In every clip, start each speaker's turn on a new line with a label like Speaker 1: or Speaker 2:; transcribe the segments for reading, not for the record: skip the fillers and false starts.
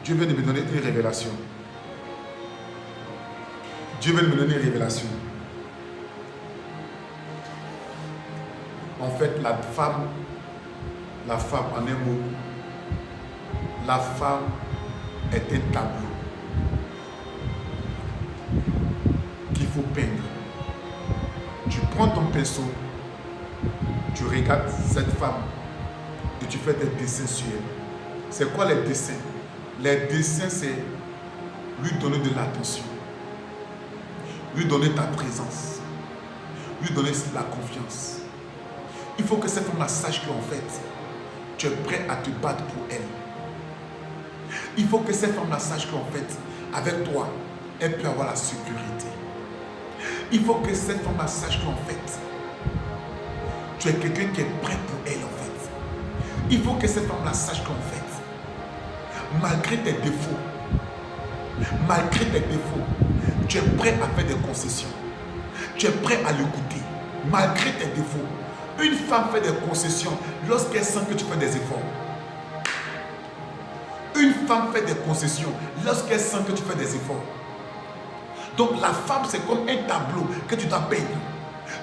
Speaker 1: Dieu vient de me donner une révélation. Dieu vient de me donner une révélation. En fait, la femme, en un mot, la femme est un tableau qu'il faut peindre. Tu prends ton pinceau, tu regardes cette femme et tu fais des dessins sur elle. C'est quoi les dessins? Les dessins, c'est lui donner de l'attention, lui donner ta présence, lui donner la confiance. Il faut que cette femme sache qu'en fait, tu es prêt à te battre pour elle. Il faut que cette femme sache qu'en fait, avec toi, elle peut avoir la sécurité. Il faut que cette femme sache qu'en fait, tu es quelqu'un qui est prêt pour elle en fait. Il faut que cette femme sache qu'en fait, malgré tes défauts, tu es prêt à faire des concessions. Tu es prêt à l'écouter, malgré tes défauts. Une femme fait des concessions lorsqu'elle sent que tu fais des efforts. Une femme fait des concessions lorsqu'elle sent que tu fais des efforts. Donc la femme, c'est comme un tableau que tu dois peindre.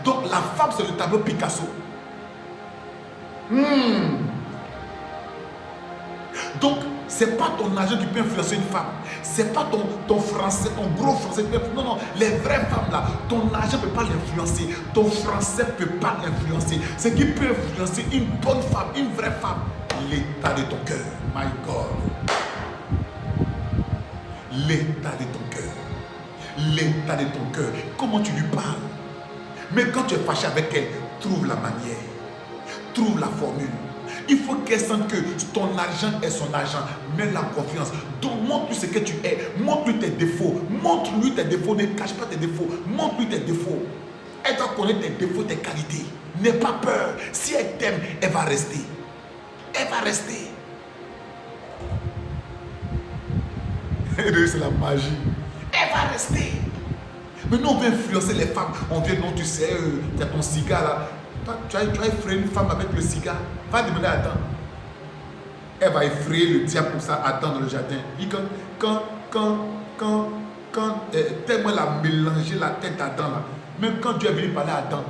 Speaker 1: Donc la femme, c'est le tableau Picasso. Donc, ce n'est pas ton argent qui peut influencer une femme. Ce n'est pas ton français, ton gros français. Non, non, les vraies femmes là, ton argent ne peut pas l'influencer. Ton français ne peut pas l'influencer. Ce qui peut influencer une bonne femme, une vraie femme, l'état de ton cœur. My God. L'état de ton cœur. L'état de ton cœur. Comment tu lui parles. Mais quand tu es fâché avec elle, trouve la manière. Trouve la formule. Il faut qu'elle sente que ton argent est son argent. Mets la confiance. Donc montre-lui ce que tu es. Montre-lui tes défauts. Montre-lui tes défauts. Ne cache pas tes défauts. Montre-lui tes défauts. Elle doit connaître tes défauts, tes qualités. N'aie pas peur. Si elle t'aime, elle va rester. Elle va rester. C'est la magie. Elle va rester. Mais nous, on veut influencer les femmes. On vient, non, tu sais, tu as ton cigare là. Tu as effrayé une femme avec le cigare. Va demander à Adam. Elle va effrayer le diable pour ça, Adam dans le jardin. Et quand tellement elle a mélangé la tête d'Adam là. Même quand Dieu est venu parler à Adam.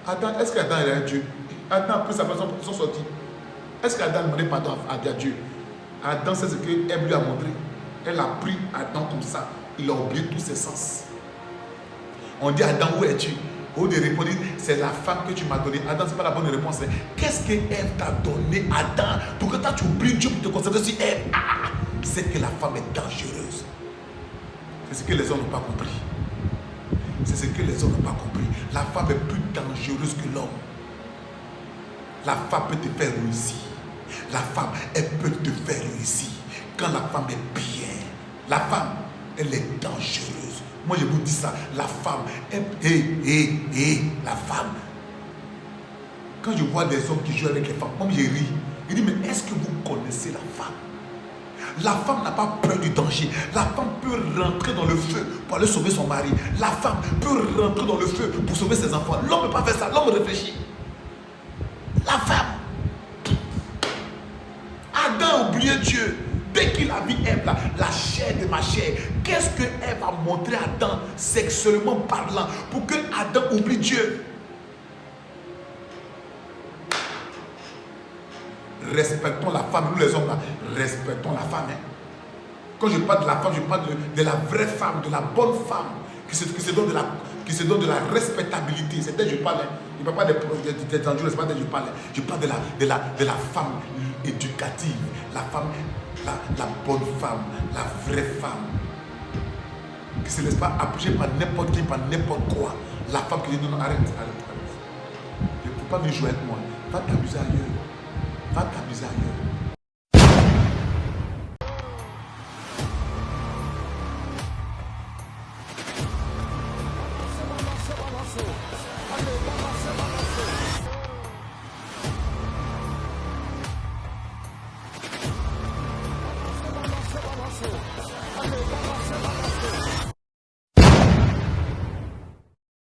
Speaker 1: Adam, est-ce qu'Adam est un Dieu? Adam a pris sa façon pour son sorti. Est-ce qu'Adam a demandé pardon à Dieu? Adam, c'est ce qu'elle lui a montré. Elle a pris Adam comme ça. Il a oublié tous ses sens. On dit Adam, où es-tu? Au lieu de répondre, c'est la femme que tu m'as donnée. Adam, ce n'est pas la bonne réponse. Qu'est-ce qu'elle t'a donné, Adam, pour que toi tu oublies Dieu pour te concentrer sur elle? C'est que la femme est dangereuse. C'est ce que les hommes n'ont pas compris. C'est ce que les hommes n'ont pas compris. La femme est plus dangereuse que l'homme. La femme peut te faire réussir. La femme, elle peut te faire réussir. Quand la femme est bien, la femme, elle est dangereuse. Moi, je vous dis ça, la femme, la femme. Quand je vois des hommes qui jouent avec les femmes, moi, je ris. Je dis, mais est-ce que vous connaissez la femme? La femme n'a pas peur du danger. La femme peut rentrer dans le feu pour aller sauver son mari. La femme peut rentrer dans le feu pour sauver ses enfants. L'homme ne peut pas faire ça. L'homme réfléchit. La femme. Adam a oublié Dieu. Dès qu'il a vu Ève, la chair de ma chair, qu'est-ce que Ève a montré à Adam, sexuellement parlant, pour que Adam oublie Dieu? Respectons la femme, nous les hommes, là, respectons la femme. Hein. Quand je parle de la femme, je parle de la vraie femme, de la bonne femme, qui se donne de la respectabilité. C'est d'elle que je parle. Hein. Je ne parle pas des dangereux, c'est pas d'elle que je parle. Je parle de la femme éducative, la femme. La bonne femme, la vraie femme, qui ne se laisse pas approcher par n'importe qui, par n'importe quoi. La femme qui dit non, arrête. Il ne faut pas venir jouer avec moi. Va t'amuser ailleurs. Va t'amuser ailleurs.